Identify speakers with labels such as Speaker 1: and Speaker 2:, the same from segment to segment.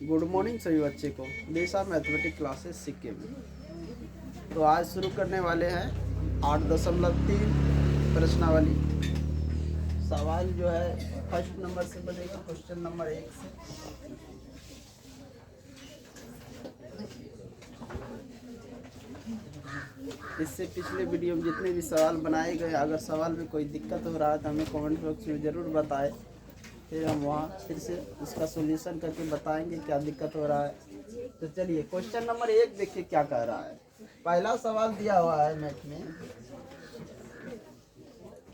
Speaker 1: Good morning सभी बच्चे को देशा मैथमेटिक्स क्लासेस सिक्किम। तो आज शुरू करने वाले हैं 8.3 प्रश्नावली। सवाल जो है फर्स्ट नंबर से बनेगा, क्वेश्चन नंबर 1 से। इससे पिछले वीडियो में जितने भी सवाल बनाए गए, अगर सवाल में कोई दिक्कत हो रहा है तो हमें कमेंट बॉक्स में ज़रूर बताएं, फिर हम वहाँ फिर से उसका सॉल्यूशन करके बताएंगे क्या दिक्कत हो रहा है। तो चलिए क्वेश्चन नंबर 1 देखिए क्या कह रहा है। पहला सवाल दिया हुआ है मैथ में,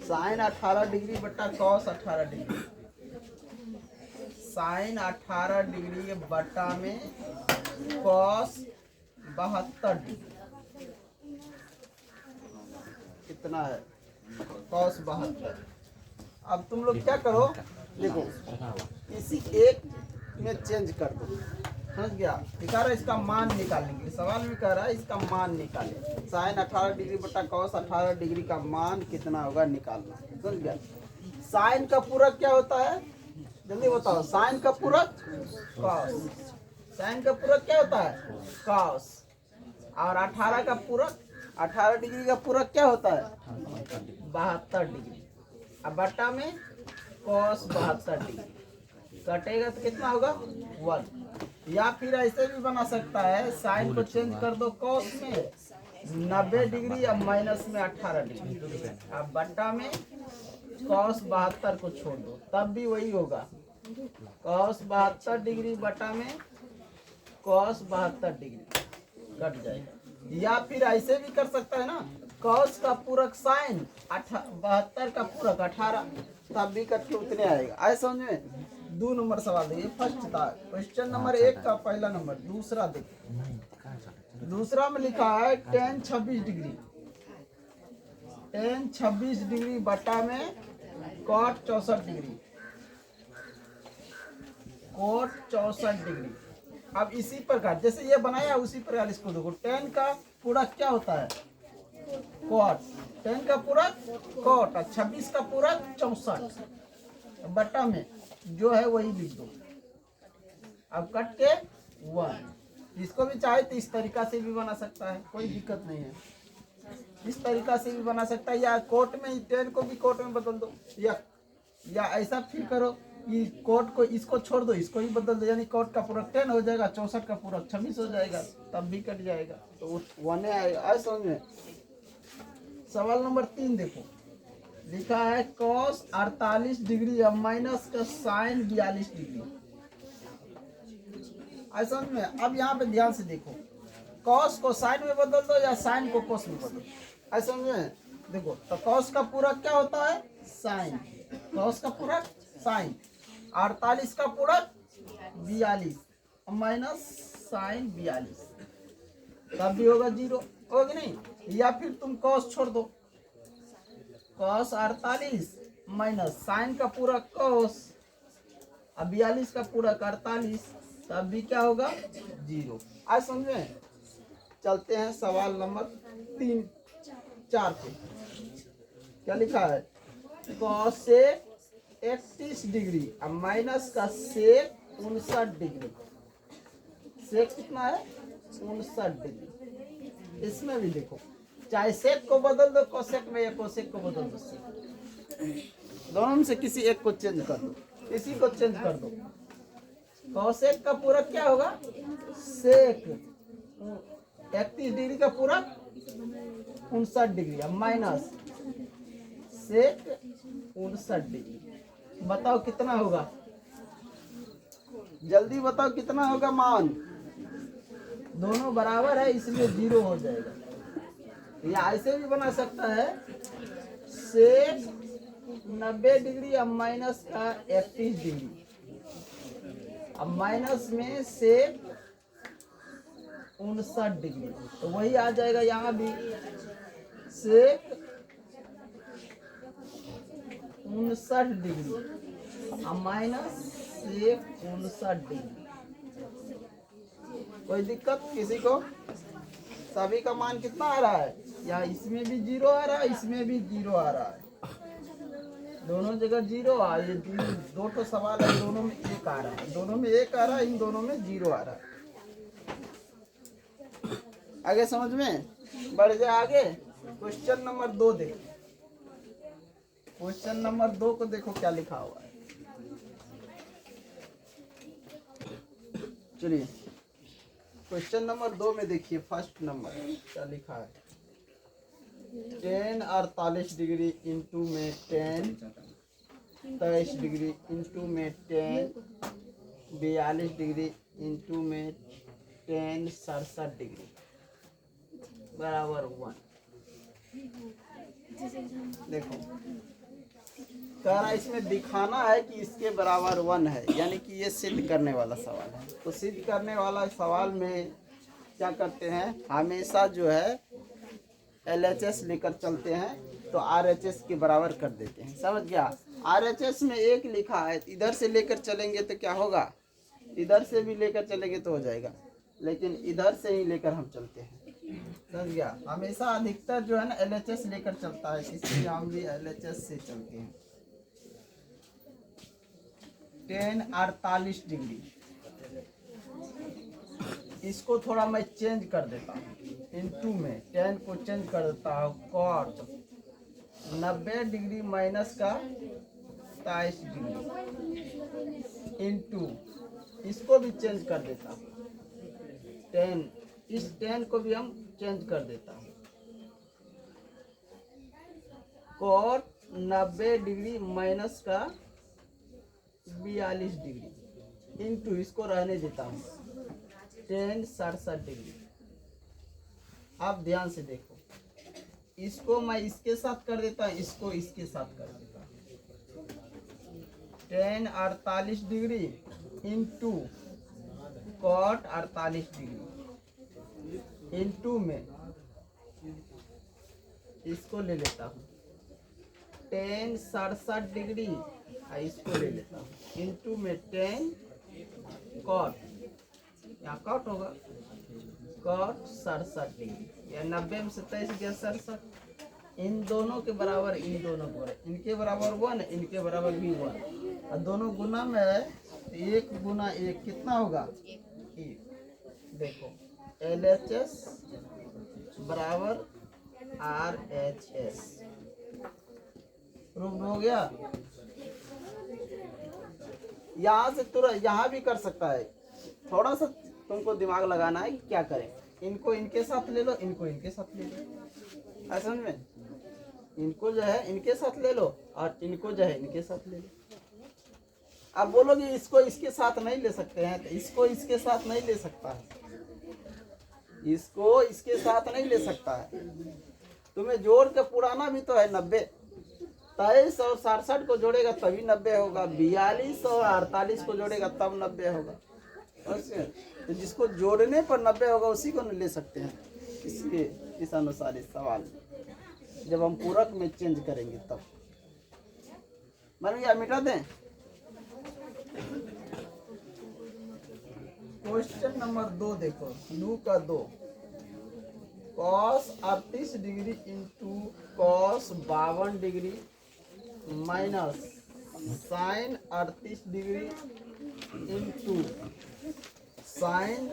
Speaker 1: साइन 18 डिग्री बटा कॉस 18 डिग्री। साइन 18 डिग्री बटा में कॉस 72 डिग्री कितना है? कॉस 72। अब तुम लोग क्या करो, देखो इसी एक में चेंज कर दो, समझ गया? दिखा रहा है इसका मान निकालने के लिए, सवाल में कह रहा है इसका मान निकाले। साइन 18 डिग्री बटा कॉस 18 डिग्री का मान कितना होगा निकालना, समझ गया? साइन का पूरक क्या होता है, जल्दी बताओ। साइन का पूरक कॉस। साइन का पूरक क्या होता है? कॉस। और 18 का पूरक, 18 डिग्री का पूरक क्या होता है? 72 डिग्री। अब बटा में कॉस 72 डिग्री कटेगा तो कितना होगा? 1। या फिर ऐसे भी बना सकता है, साइन को चेंज कर दो कॉस में 90 डिग्री, अब माइनस में 18 डिग्री, अब बटा में कॉस 72 को छोड़ दो, तब भी वही होगा। कॉस 72 डिग्री बटा में कॉस 72 डिग्री कट जाएगा। या फिर ऐसे भी कर सकता है ना, कॉस का पूरक साइन 72 का पूरक 18, तब भी कट के उतने आएगा। आए समझ में? 2 नंबर सवाल देखिए, फर्स्ट था क्वेश्चन नंबर 1 का पहला नंबर। दूसरा देखिए, दूसरा में लिखा है tan 26 डिग्री। tan 26 डिग्री बटा में cot 64 डिग्री। cot 64 degree. अब इसी प्रकार जैसे ये बनाया उसी प्रकार इसको देखो। tan का पूरक क्या होता है? cot। tan का पूरक cot और 26 का पूरक 64, बटा में जो है वही लिख दो। अब कट के 1। इसको भी चाहे तो इस तरीका से भी बना सकता है, कोई दिक्कत नहीं है। इस तरीका से भी बना सकता है, या कोट में 10 को भी कोट में बदल दो, या ऐसा फिर करो कि कोट को इसको छोड़ दो, इसको ही बदल दो, यानी कोट का पूरक 10 हो जाएगा, 64 का पूरक 26 हो जाएगा, तब भी कट जाएगा, तो 1 आएगा। आज समझ में? सवाल नंबर 3 देखो, लिखा है कॉस 48 डिग्री अब माइनस का साइन 42 डिग्री। समझ में? अब यहाँ पे ध्यान से देखो, कॉस को साइन में बदल दो या साइन को कोस में बदल दो। समझ में? देखो तो कॉस का पूरक क्या होता है? साइन। कॉस का पूरक साइन, 48 का पूरक 42 माइनस साइन 42, तब भी होगा 0, होगा नहीं? या फिर तुम कॉस छोड़ दो, कॉस 48 माइनस साइन का पूरक कॉस, अब 42 का पूरक 48, तब भी क्या होगा? 0। आज समझे? चलते हैं सवाल नंबर 4 पे। क्या लिखा है? कॉस 31 डिग्री अब माइनस का सेक 59 डिग्री। सेक कितना है? 59 डिग्री। इसमें भी देखो, चाहे सेक को बदल दो कोसेक में, या कोसेक को बदल दो सेक, दोनों में से किसी एक को चेंज कर दो, इसी को चेंज कर दो। कोसेक का पूरक क्या होगा? सेक 31 डिग्री का पूरक 59 डिग्री अब माइनस सेक 59 डिग्री। बताओ कितना होगा, जल्दी बताओ कितना होगा मान? दोनों बराबर है इसलिए 0 हो जाएगा। या ऐसे भी बना सकता है, सेक 90 डिग्री अब माइनस का 31 डिग्री, अब माइनस में सेक 59 डिग्री, तो वही आ जाएगा। यहाँ भी सेक 59 डिग्री अब माइनस सेक 59 डिग्री। कोई दिक्कत किसी को? सभी का मान कितना आ रहा है? या इसमें भी 0 आ रहा है, इसमें भी 0 आ रहा है। दोनों जगह जीरो आ, ये दो तो सवाल है, दोनों में एक आ रहा है, दोनों में एक आ रहा है, इन दोनों में जीरो आ रहा है। आगे समझ में बढ़ जाए। आगे क्वेश्चन नंबर 2 देखो। क्वेश्चन नंबर 2 को देखो क्या लिखा हुआ है। चलिए क्वेश्चन नंबर 2 में देखिए, फर्स्ट नंबर क्या लिखा है। 10 48 डिग्री इंटू में 10 23 डिग्री इंटू में 10 42 डिग्री इंटू में 10 67 डिग्री बराबर 1। देखो कह रहा है इसमें दिखाना है कि इसके बराबर 1 है, यानी कि ये सिद्ध करने वाला सवाल है। तो सिद्ध करने वाला सवाल में क्या करते हैं, हमेशा जो है LHS लेकर चलते हैं, तो RHS के बराबर कर देते हैं। समझ गया। RHS में 1 लिखा है, इधर से लेकर चलेंगे तो क्या होगा, इधर से भी लेकर चलेंगे तो हो जाएगा, लेकिन इधर से ही लेकर हम चलते हैं। समझ गया। हमेशा अधिकतर जो है ना LHS लेकर चलता है, इसलिए हम भी LHS से चलते हैं। 10 48 डिग्री, इसको थोड़ा मैं चेंज कर देता हूँ, इंटू में 10 को चेंज कर देता हूँ, कॉट 90 डिग्री माइनस का 27 डिग्री इंटू, इसको भी चेंज कर देता हूँ 10, इस 10 को भी हम चेंज कर देता हूँ, कॉट 90 डिग्री माइनस का 42 डिग्री इंटू, इसको रहने देता हूँ 10 67 डिग्री। आप ध्यान से देखो, इसको मैं इसके साथ कर देता हूँ, इसको इसके साथ कर देता हूँ। 10 48 degree into cot 48 degree into में इसको ले लेता हूँ 10 67 डिग्री, इसको ले लेता हूँ इंटू में 10 कॉट, यहाँ कॉट होगा कॉट 67 डिग्री, या 90 में 27 गया 67, इन दोनों के बराबर, इन दोनों के बराबर, इनके बराबर 1, इनके बराबर भी 1, और दोनों गुना में है, 1 गुना 1 कितना होगा 1। देखो LHS बराबर RHS, प्रूव हो गया। यहाँ से तुरंत यहाँ भी कर सकता है, थोड़ा सा तुमको दिमाग लगाना है कि क्या करें, इनको इनके साथ ले लो, इनको इनके साथ ले लो, समझ में, इनको जो है इनके साथ ले लो और इनको जो है इनके साथ ले लो। आप बोलोगे इसको इसके साथ नहीं ले सकते हैं, तो इसको इसके साथ नहीं ले सकता है, इसको इसके साथ नहीं ले सकता है, तुम्हें जोड़ के पुराना भी तो है 90, 23 और 67 को जोड़ेगा तभी 90 होगा, 42 और 48 को जोड़ेगा तब 90 होगा। तो जिसको जोड़ने पर 90 होगा उसी को ले सकते हैं। इसलिए इस अनुसार इस सवाल जब हम पूरक में चेंज करेंगे तब मान गया, मिटा दें। क्वेश्चन नंबर 2 देखो, 2 का 2, cos 38 degree into cos 52 degree minus sine 38 degree into sine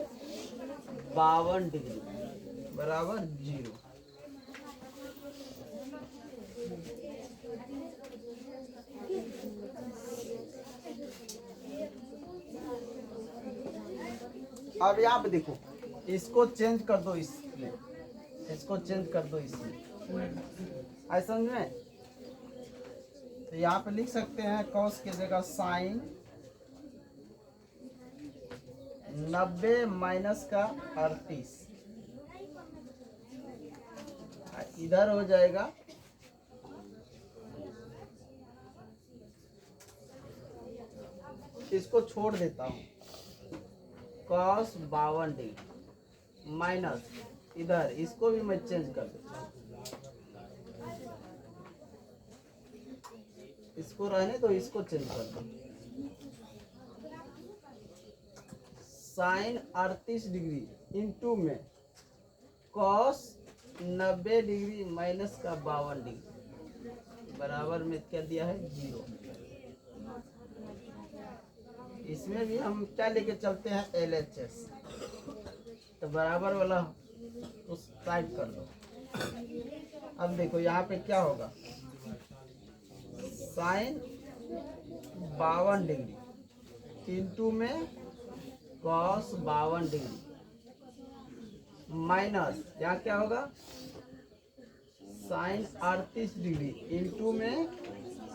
Speaker 1: 52 degree बराबर 0। अब यहाँ पे देखो, इसको चेंज कर दो, इसमें इसको चेंज कर दो, इसमें ऐसा समझ में। तो यहाँ पे लिख सकते हैं कॉस की जगह साइन 90 माइनस का 38, इधर हो जाएगा इसको छोड़ देता हूँ, कॉस 52 डिग्री माइनस इधर, इसको भी मैं चेंज कर देता हूँ, इसको रहने दो, इसको चेंज कर दो, साइन 38 डिग्री इंटू में कॉस 90 डिग्री माइनस का 52 डिग्री बराबर में क्या दिया है 0। इसमें भी हम क्या लेके चलते हैं LHS, तो बराबर वाला उस टाइप कर दो। अब देखो यहाँ पे क्या होगा, साइन 52 डिग्री इंटू में कॉस 52 डिग्री माइनस यहाँ क्या होगा, साइन 38 डिग्री इंटू में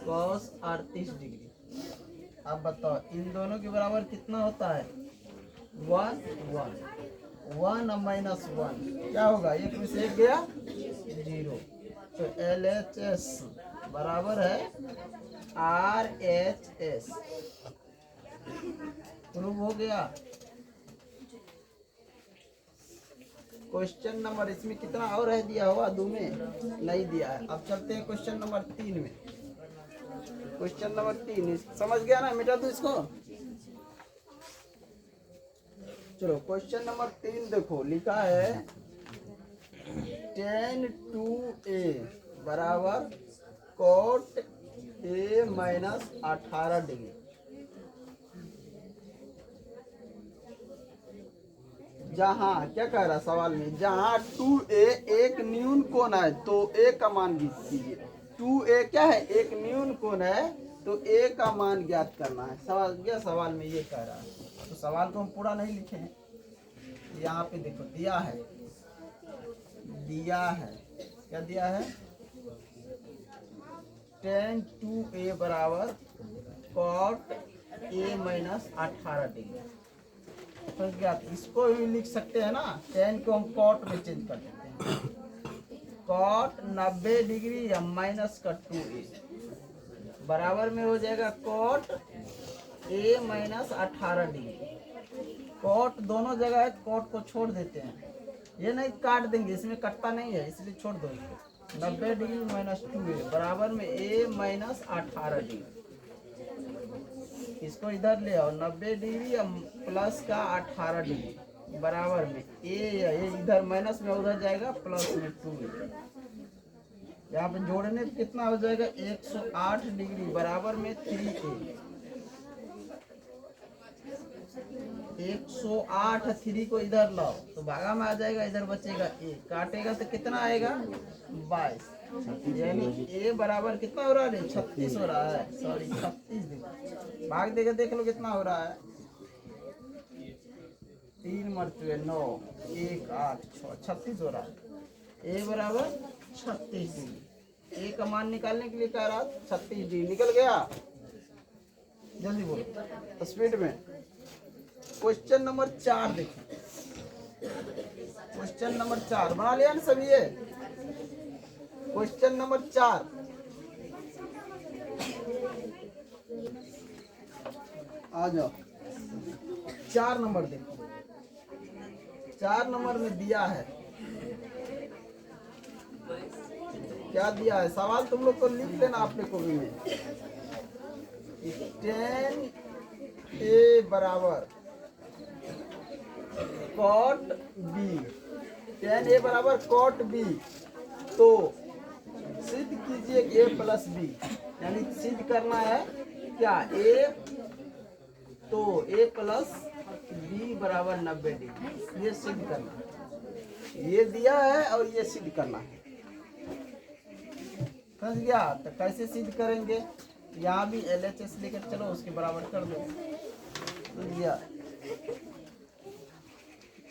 Speaker 1: कॉस 38 डिग्री। अब बताओ इन दोनों के बराबर कितना होता है, 1 1 1 माइनस 1 क्या होगा, एक में से एक गया 0। तो LHS बराबर है RHS। प्रूव हो गया। क्वेश्चन नंबर इसमें कितना और है दिया हुआ, 2 में नहीं दिया है। अब चलते हैं क्वेश्चन नंबर 3 में। क्वेश्चन नंबर 3 समझ गया ना, मिटा दो इसको। चलो क्वेश्चन नंबर 3 देखो, लिखा है tan 2a बराबर cot a माइनस 18 डिग्री। जहाँ क्या कह रहा सवाल में, जहाँ 2a एक न्यून कोण है तो a का मान कीजिए। 2a क्या है, एक न्यून कोण है तो a का मान ज्ञात करना है। सवाल में ये कह रहा है, तो सवाल को हम पूरा नहीं लिखे हैं। यहाँ पे देखो दिया है क्या दिया है, tan 2a बराबर cot a माइनस 18 डिग्री। तो क्या इसको भी लिख सकते हैं ना, tan को हम cot में चेंज कर देते हैं। cot 90 डिग्री या माइनस का 2a बराबर में हो जाएगा cot a minus 18 degree. cot दोनों जगह है, cot को छोड़ देते हैं, ये नहीं काट देंगे, इसमें कटता नहीं है इसलिए छोड़ दो इसको। 90 डिग्री माइनस 2a बराबर में a माइनस 18 डिग्री। इसको इधर ले आओ, 90 डिग्री प्लस का 18 डिग्री बराबर में ये इधर माइनस में उधर जाएगा प्लस में 2a। यहाँ पे जोड़ने पे कितना हो जाएगा, 108 डिग्री बराबर में 3a। 108 3 को इधर लाओ तो भागा में आ जाएगा, इधर बचेगा a, काटेगा तो कितना आएगा 22। यानी a बराबर कितना हो रहा है, 36 हो रहा है, सॉरी 36 भाग देगा, देख लो कितना हो रहा है, 3 मरतबे 9 1 8 6 36 हो रहा है। a बराबर 36 डिग्री। a का मान निकालने के लिए कह रहा 36 डिग्री। निकल गया, जल्दी बोलो स्पीड में। क्वेश्चन नंबर 4 देखो, क्वेश्चन नंबर 4 बना लिया ना सभी ये। क्वेश्चन नंबर 4 आ जाओ, 4 नंबर देखो। 4 नंबर में दिया है, क्या दिया है, सवाल तुम लोग को लिख लेना अपने कॉपी में। tan a बराबर cot b, tan a बराबर cot b, तो सिद्ध कीजिए a प्लस b, यानी सिद्ध करना है क्या a, तो a प्लस b बराबर 90 डिग्री, ये सिद्ध करना है। ये दिया है और ये सिद्ध करना है, समझ गया। तो कैसे सिद्ध करेंगे, यहाँ भी LHS लेकर चलो, उसके बराबर कर दो, समझ गया।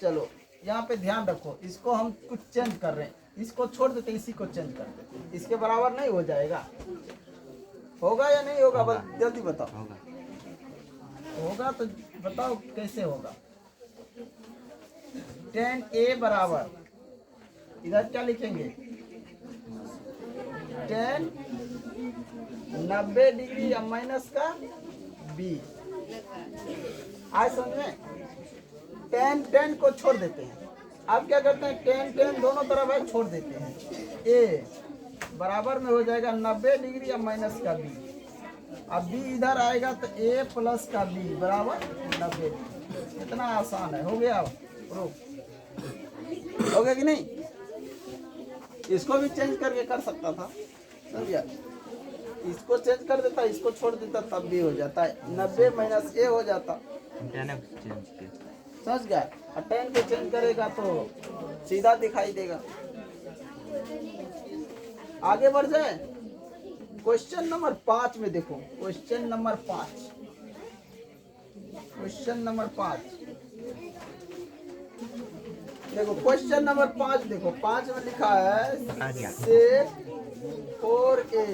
Speaker 1: चलो यहाँ पे ध्यान रखो, इसको हम कुछ चेंज कर रहे हैं, इसको छोड़ देते, इसी को चेंज कर देते, इसके बराबर नहीं हो जाएगा, होगा या नहीं होगा, बस जल्दी बताओ। होगा तो बताओ कैसे होगा। tan a बराबर, इधर क्या लिखेंगे, tan 90 डिग्री या माइनस का b। आज समझ में, tan को छोड़ देते हैं। अब क्या करते हैं, tan दोनों तरफ है, छोड़ देते हैं। a बराबर में हो जाएगा 90 डिग्री या माइनस का b। अब b इधर आएगा तो a प्लस का b बराबर 90 डिग्री। इतना आसान है, हो गया। हो गया कि नहीं, इसको भी चेंज करके कर सकता था, समझ गया। इसको चेंज कर देता, इसको छोड़ देता, तब भी हो जाता है। 90 माइनस ए हो जाता। समझ गया? और 10 को चेंज करेगा तो सीधा दिखाई देगा। आगे बढ़ जाए। क्वेश्चन नंबर 5 में देखो, क्वेश्चन नंबर 5, क्वेश्चन नंबर 5 देखो, क्वेश्चन नंबर 5 देखो, 5 में लिखा है सेक 4a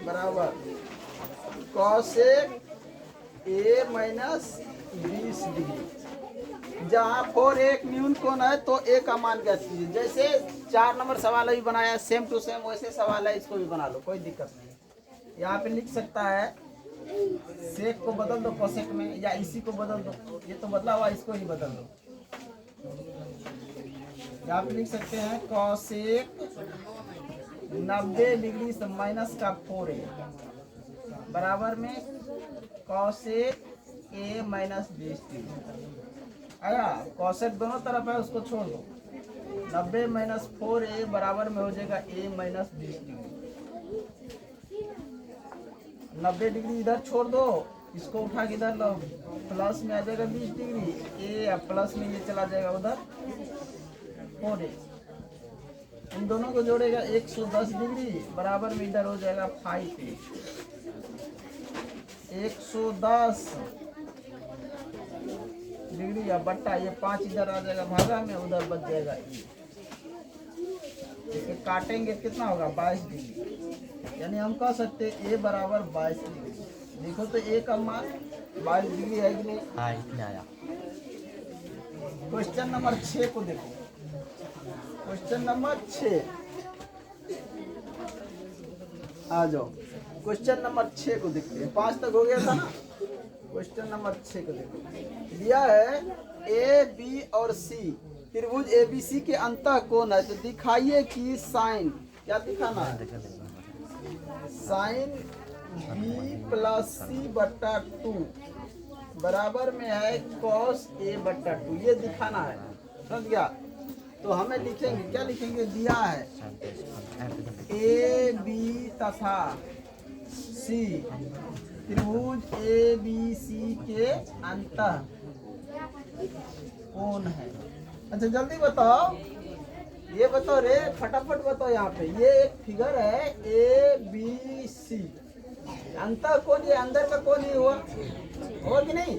Speaker 1: बराबर कॉसेक a माइनस 20 डिग्री। जहाँ 4 एक न्यून कोण है तो a का मान ज्ञात कीजिए। जैसे 4 नंबर सवाल अभी बनाया सेम टू सेम वैसे सवाल है, इसको भी बना लो, कोई दिक्कत नहीं। यहाँ पे लिख सकता है सेक को बदल दो कॉसेक में, या इसी को बदल दो, ये तो बदला हुआ, इसको ही बदल दो। यहाँ पे लिख सकते हैं कॉसेक 90 डिग्री से माइनस का 4a बराबर में कॉसेक a माइनस 20 डिग्री। आया? कॉसेक दोनों तरफ है, उसको छोड़ दो। 90 माइनस 4a बराबर में हो जाएगा a माइनस 20 डिग्री। 90 डिग्री इधर छोड़ दो, इसको उठा के इधर लो, प्लस में आ जाएगा 20 डिग्री, a या प्लस में ये चला जाएगा उधर 4a। इन दोनों को जोड़ेगा 110 डिग्री बराबर में इधर हो जाएगा 5a। 110 डिग्री या बट्टा, ये 5 इधर आ जाएगा भागा में, उधर बच जाएगा e। इसे काटेंगे कितना होगा 22 डिग्री, यानी हम कह सकते हैं a बराबर 22 डिग्री। देखो तो a का मान 22 डिग्री है कि नहीं? हाँ, इतना आया। क्वेश्चन नंबर 6 को देखो, क्वेश्चन नंबर 6 आ जाओ। क्वेश्चन नंबर 6 को देखते हैं, 5 तक हो गया था ना। क्वेश्चन नंबर 6 को देखो, दिया है ए बी और सी त्रिभुज एबीसी के अंतः कोण है, तो दिखाइए कि साइन, क्या दिखाना है? साइन बी प्लस सी बट्टा 2 बराबर में है कॉस ए बट्टा 2, ये दिखाना है। समझ गया? तो हमें लिखेंगे, क्या लिखेंगे? दिया है ए बी तथा सी त्रिभुज ए बी सी के अंतः कोण है। अच्छा जल्दी बताओ, ये बताओ रे, फटाफट बताओ। यहाँ पे ये एक फिगर है ए बी सी, अंतर कोण, ये अंदर का कोण ही हुआ कि नहीं?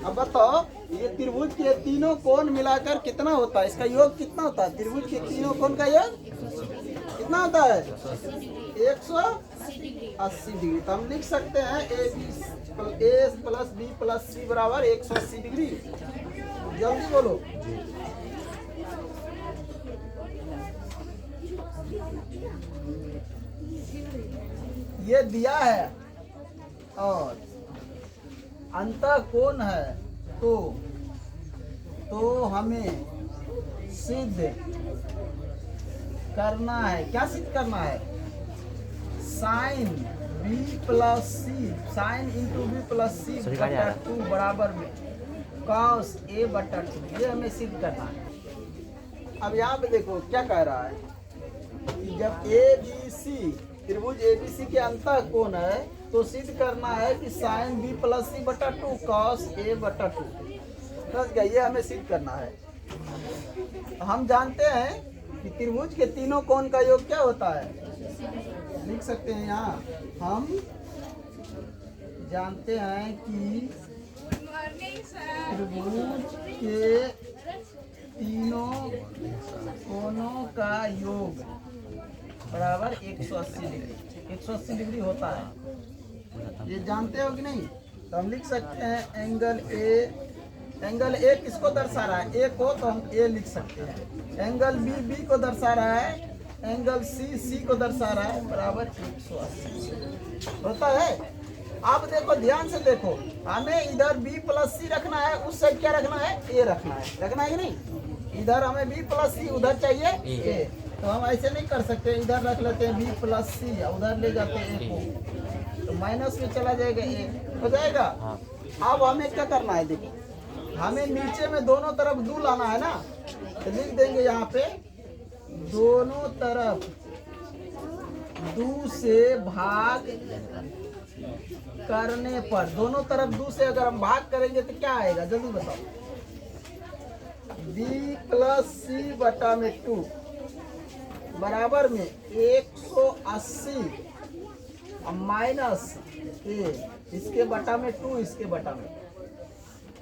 Speaker 1: अब बताओ ये त्रिभुज के तीनों कोण मिलाकर कितना होता है, इसका योग कितना होता है? त्रिभुज के तीनों कोण का योग कितना होता है? 180 डिग्री। तो हम लिख सकते हैं ए प्लस बी प्लस सी बराबर 180 डिग्री। जल्दी बोलो। ये दिया है और अंतः कोण है, तो हमें सिद्ध करना है, क्या सिद्ध करना है? साइन बी प्लस सी, साइन इंटू बी प्लस सी बटा 2 बराबर में कॉस ए बटा 2, ये हमें सिद्ध करना है। अब यहाँ पे देखो क्या कह रहा है कि जब ए बी सी त्रिभुज एबीसी के अंतः कोण है तो सिद्ध करना है कि साइन बी प्लस सी बटा 2 कॉस ए बटा 2। समझ गया? ये हमें सिद्ध करना है। हम जानते हैं कि त्रिभुज के तीनों कोण का योग क्या होता है, लिख सकते हैं यहाँ। हम जानते हैं कि त्रिभुज के तीनों कोणों का योग बराबर 180 डिग्री, 180 डिग्री होता है। ये जानते हो कि नहीं? तो हम लिख सकते हैं एंगल ए किसको दर्शा रहा है? ए को, तो हम ए लिख सकते हैं। एंगल बी को दर्शा रहा है, एंगल सी को दर्शा रहा है, बराबर 180 होता है। आप देखो, ध्यान से देखो, हमें इधर बी प्लस सी रखना है, उस साइड क्या रखना है? ए रखना है कि नहीं? इधर हमें बी प्लस सी, उधर चाहिए ए, तो हम ऐसे नहीं कर सकते। इधर रख लेते हैं बी प्लस सी, उधर ले जाते हैं ए को, तो माइनस में चला जाएगा ए, हो जाएगा। अब हमें क्या करना है? देखो, हमें नीचे में दोनों तरफ दो लाना है ना, तो लिख देंगे यहाँ पे दोनों तरफ 2 से भाग करने पर, दोनों तरफ 2 से अगर हम भाग करेंगे तो क्या आएगा जल्दी बताओ। b प्लस सी बटा में 2 बराबर में 180 माइनस ए, इसके बटा में 2, इसके बटा में।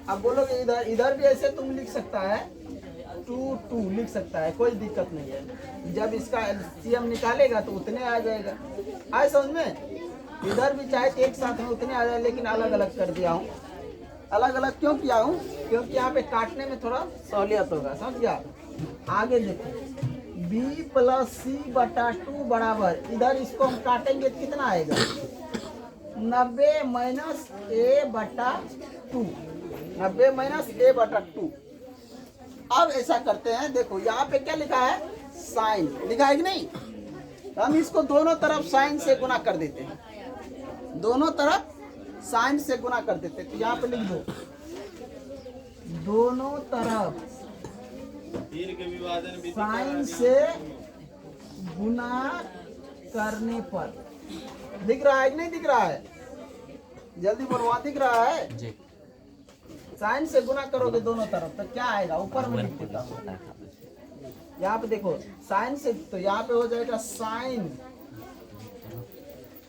Speaker 1: अब बोलोगे इधर इधर भी ऐसे तुम लिख सकता है, 2 लिख सकता है, कोई दिक्कत नहीं है। जब इसका एलसीएम निकालेगा तो उतने आ जाएगा। आए समझ में? इधर भी चाहे तो एक साथ में उतने आ जाए, लेकिन अलग अलग कर दिया हूँ। अलग अलग क्यों किया हूँ? क्योंकि यहाँ पे काटने में थोड़ा सहूलियत होगा, समझ गया। आगे देखो, b प्लस सी बटा 2 बराबर, इधर इसको हम काटेंगे तो कितना आएगा? 90 माइनस ए बटा 2, 90 माइनस ए बटा 2। अब ऐसा करते हैं, देखो यहाँ पे क्या लिखा है? साइन लिखा है कि नहीं? तो हम इसको दोनों तरफ साइन से गुना कर देते हैं, दोनों तरफ साइन से गुना कर देते हैं। तो यहाँ पे लिख दो, दोनों तरफ साइन से गुना करने पर। दिख रहा है कि नहीं दिख रहा है? जल्दी बोलो, वहाँ दिख रहा है जी। साइन से गुना करोगे दोनों तरफ तो क्या आएगा? ऊपर में लिख देता हूँ, यहाँ पे देखो साइन से, तो यहाँ पे हो जाएगा साइन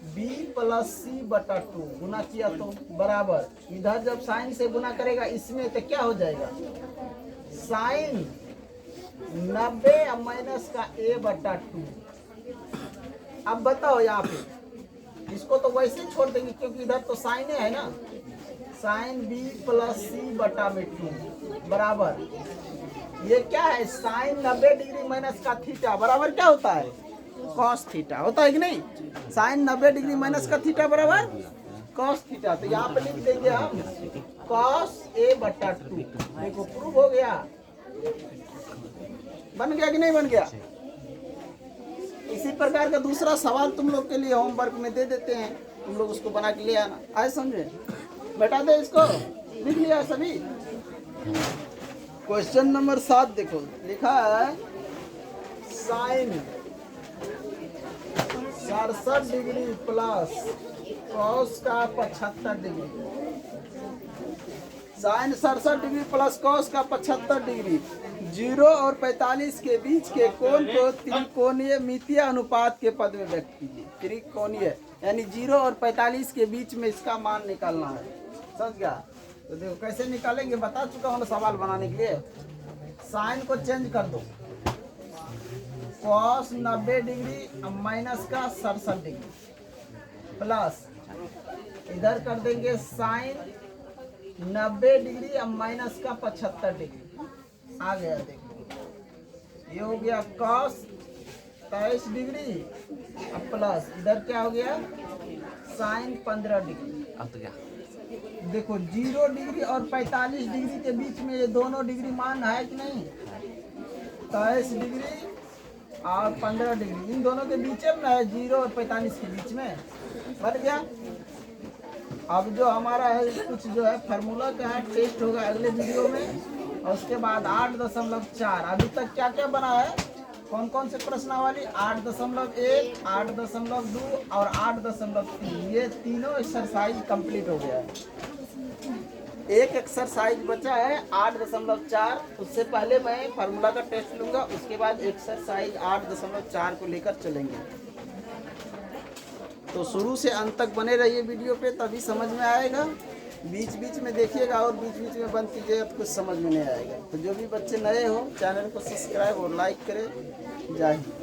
Speaker 1: b प्लस सी बटा 2 गुना किया तो बराबर, इधर जब साइन से गुना करेगा इसमें तो क्या हो जाएगा? साइन 90 माइनस का a बटा 2। अब बताओ यहाँ पे, इसको तो वैसे ही छोड़ देंगे क्योंकि इधर तो साइन है ना। साइन b प्लस सी बटा में 2 बराबर, ये क्या है? साइन 90 डिग्री माइनस का थीटा बराबर क्या होता है? कॉस थीटा होता है कि नहीं? साइन 90 डिग्री माइनस का थीटा बराबर कॉस थीटा। तो यहाँ पे लिख देंगे हम कॉस ए बटा 2। देखो प्रूव हो गया, बन गया कि नहीं बन गया? इसी प्रकार का दूसरा सवाल तुम लोग के लिए होमवर्क में दे देते हैं, तुम लोग उसको बना के ले आना। आए समझे? बैठा दे इसको, लिख लिया सभी। क्वेश्चन नंबर 7 देखो, लिखा है साइन 67 डिग्री प्लस कॉस का 75 degree. Sine 67 degree plus cos का 75 डिग्री 0 और 45 के बीच के कोण को त्रिकोणीय मितीय अनुपात के पद में व्यक्त कीजिए। त्रिकोणीय यानी 0 और 45 के बीच में इसका मान निकालना है, समझ गया? तो देखो कैसे निकालेंगे, बता चुका हूँ सवाल बनाने के लिए। साइन को चेंज कर दो, कॉस 90 डिग्री माइनस का 67 डिग्री प्लस इधर कर देंगे साइन 90 डिग्री माइनस का 75 डिग्री। आ गया देखो, ये हो गया कॉस 23 डिग्री प्लस इधर क्या हो गया? Sine 15 degree. अब तो क्या देखो, 0 डिग्री और 45 डिग्री के बीच में ये दोनों डिग्री मान है कि नहीं? 23 डिग्री और 15 डिग्री, इन दोनों के बीच में है, 0 और 45 के बीच में बन गया। अब जो हमारा है कुछ जो है फार्मूला का है, टेस्ट होगा अगले वीडियो में। और उसके बाद 8.4 अभी तक क्या क्या बना है, कौन कौन से प्रश्नावली? 8.1, 8.2 और 8.3, ये तीनों एक्सरसाइज कंप्लीट हो गया है। एक एक्सरसाइज बचा है 8.4, उससे पहले मैं फार्मूला का टेस्ट लूंगा, उसके बाद एक्सरसाइज 8.4 को लेकर चलेंगे। तो शुरू से अंत तक बने रहिए वीडियो पे, तभी समझ में आएगा। बीच बीच में देखिएगा और बीच बीच में बंद कीजिएगा तो कुछ समझ में नहीं आएगा। तो जो भी बच्चे नए हो चैनल को सब्सक्राइब और लाइक करें। जय हिंद।